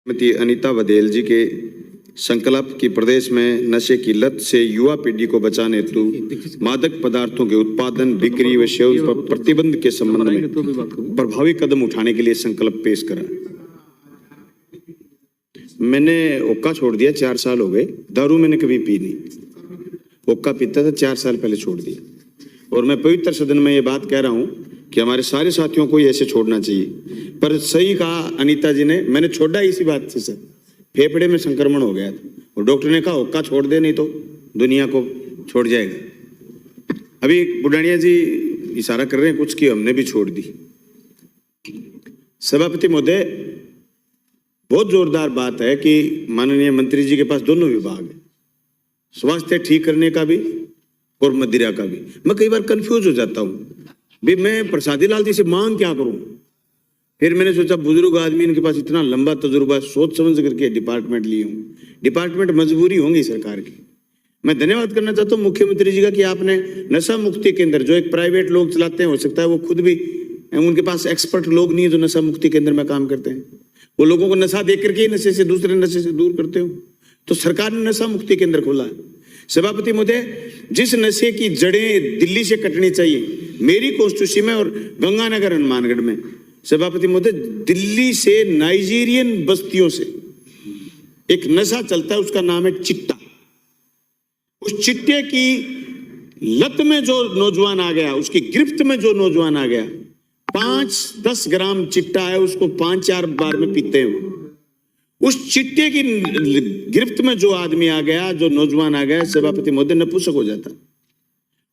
श्रीमती अनीता बघेल जी के संकल्प की प्रदेश में नशे की लत से युवा पीढ़ी को बचाने हेतु मादक पदार्थों के उत्पादन, बिक्री व सेवन पर प्रतिबंध के संबंध में प्रभावी कदम उठाने के लिए संकल्प पेश करा। मैंने हुक्का छोड़ दिया, 4 साल हो गए। दारू मैंने कभी पी नहीं, हुक्का पीता था, 4 साल पहले छोड़ दिया। और मैं पवित्र सदन में ये बात कह रहा हूं कि हमारे सारे साथियों को ऐसे छोड़ना चाहिए। पर सही कहा अनीता जी ने, मैंने छोड़ा इसी बात से सर, फेफड़े में संक्रमण हो गया था और डॉक्टर ने कहा हुक्का छोड़ दे, नहीं तो दुनिया को छोड़ जाएगा। अभी बुढ़ानिया जी इशारा कर रहे हैं कुछ की, हमने भी छोड़ दी। सभापति महोदय, बहुत जोरदार बात है कि माननीय मंत्री जी के पास दोनों विभाग है, स्वास्थ्य ठीक करने का भी और मदिरा का भी। मैं कई बार कंफ्यूज हो जाता हूँ भी मैं प्रसादी लाल जी से मांग क्या करूं। फिर मैंने सोचा बुजुर्ग आदमी, इनके पास इतना लंबा तजुर्बा, सोच समझ करके डिपार्टमेंट लिए हूँ। डिपार्टमेंट मजबूरी होंगी सरकार की। मैं धन्यवाद करना चाहता हूँ मुख्यमंत्री जी का कि आपने नशा मुक्ति केंद्र, जो एक प्राइवेट लोग चलाते हैं, हो सकता है वो खुद भी, उनके पास एक्सपर्ट लोग नहीं है जो नशा मुक्ति केंद्र में काम करते हैं, वो लोगों को नशा देख करके नशे से, दूसरे नशे से दूर करते हो। तो सरकार ने नशा मुक्ति केंद्र खोला है। सभापति महोदय, जिस नशे की जड़ें दिल्ली से कटनी चाहिए, मेरी कॉन्स्टिट्यूंसी में और गंगानगर हनुमानगढ़ में, सभापति महोदय, दिल्ली से नाइजीरियन बस्तियों से एक नशा चलता है, उसका नाम है चिट्टा। उस चिट्टे की लत में जो नौजवान आ गया, उसकी गिरफ्त में जो नौजवान आ गया, 5-10 ग्राम चिट्टा है, उसको 5-4 बार में पीते हैं। उस चिट्टे की गिरफ्त में जो आदमी आ गया, जो नौजवान आ गया, सभापति महोदय, नपुंसक हो जाता।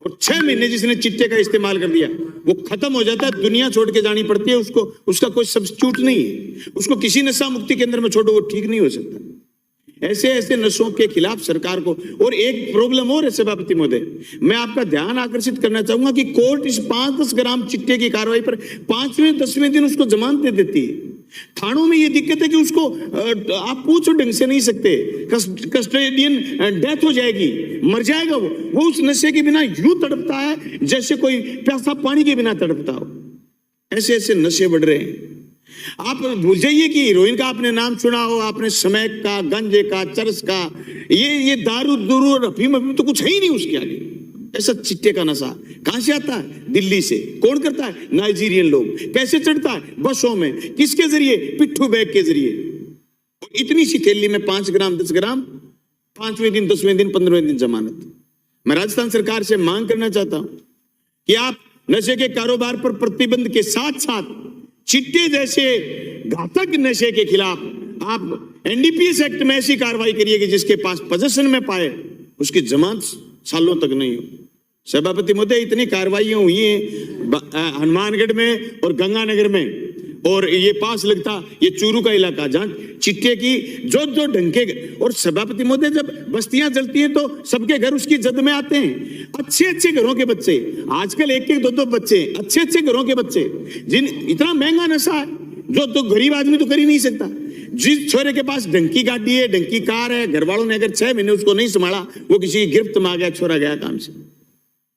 और 6 महीने जिसने चिट्टे का इस्तेमाल कर दिया वो खत्म हो जाता है, दुनिया छोड़ के जानी पड़ती है उसको, उसका कोई सब्स्टिट्यूट नहीं है। उसको किसी नशा मुक्ति केंद्र में छोड़ो, वो ठीक नहीं हो सकता। ऐसे ऐसे नशों के खिलाफ सरकार को, और एक प्रॉब्लम और है सभापति महोदय, मैं आपका ध्यान आकर्षित करना चाहूंगा कि कोर्ट इस 5-10 ग्राम चिट्टे की कार्रवाई पर 5वें-10वें दिन उसको जमानत दे देती है। थानों में ये दिक्कत है कि उसको आप पूछो ढंग से नहीं सकते, कस्टोडियन डेथ हो जाएगी, मर जाएगा वो उस नशे के बिना यूं तड़पता है जैसे कोई प्यासा पानी के बिना तड़पता हो। ऐसे ऐसे नशे बढ़ रहे हैं। आप भूल जाइए कि हीरोइन का आपने नाम सुना हो, आपने स्मैक का, गंजे का, चरस का, ये दारू दूरू और अफीम तो कुछ है ही नहीं उसके आगे। ऐसा चिट्टे का नशा कहां से आता है? दिल्ली से। कौन करता है? नाइजीरियन लोग। कैसे चढ़ता है? बसों में। किसके जरिए? पिट्ठू बैग के जरिए। इतनी सी थैली में 5 ग्राम 10 ग्राम, 5वें दिन, 10वें दिन, 15वें दिन जमानत। मैं राजस्थान सरकार से मांग करना चाहता हूं कि आप नशे के कारोबार पर प्रतिबंध के साथ साथ चिट्टे जैसे घातक नशे के खिलाफ आप एनडीपीएस एक्ट में ऐसी कार्रवाई करिए कि जिसके पास पोजेशन में पाए उसकी जमानत सालों तक नहीं हो। सभापति महोदय, इतनी कार्रवाइयां हुई हैं हनुमानगढ़ में और गंगानगर में, और ये पास लगता ये चूरू का इलाका, जहां चिट्टे की जो ढंके। और सभापति महोदय, जब बस्तियां जलती हैं तो सबके घर उसकी जद में आते हैं। अच्छे घरों के बच्चे, आजकल 1-1, 2-2 बच्चे, अच्छे घरों के बच्चे, जिन इतना महंगा नशा है जो तो गरीब आदमी तो कर ही नहीं सकता। जिस छोरे के पास ढंकी गाड़ी है, ढंकी कार है, घर वालों ने अगर 6 महीने उसको नहीं संभाला, वो किसी की गिरफ्त में आ गया, छोरा गया काम से।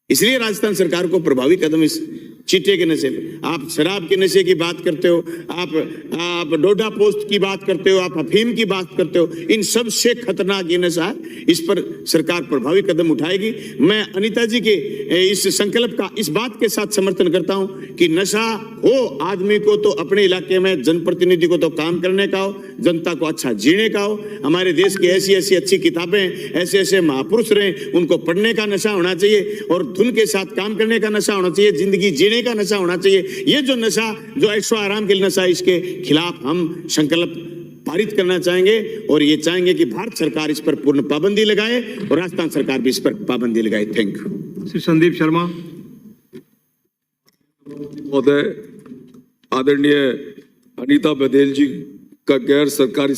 इसलिए राजस्थान सरकार को प्रभावी कदम इस चिट्टे के नशे पे, आप शराब के नशे की बात करते हो, आप डोडा पोस्ट की बात करते हो, आप अफीम की बात करते हो, इन सब से खतरनाक ये नशा है। इस पर सरकार प्रभावी कदम उठाएगी। मैं अनीता जी के इस संकल्प का इस बात के साथ समर्थन करता हूं कि नशा हो आदमी को तो अपने इलाके में जनप्रतिनिधि को तो काम करने का हो, जनता को अच्छा जीने का हो। हमारे देश की ऐसी ऐसी अच्छी किताबें, ऐसे ऐसे महापुरुष रहे, उनको पढ़ने का नशा होना चाहिए और धुन के साथ काम करने का नशा होना चाहिए, जिंदगी जीने का नशा होना चाहिए। ये जो नशा, जो ऐशो आराम के लिए नशा, इसके खिलाफ हम संकल्प पारित करना चाहेंगे और ये चाहेंगे कि भारत सरकार इस पर पूर्ण पाबंदी लगाए और राजस्थान सरकार भी इस पर पाबंदी लगाए। Thank you. श्री संदीप शर्मा महोदय, आदरणीय अनीता बघेल जी का गैर सरकारी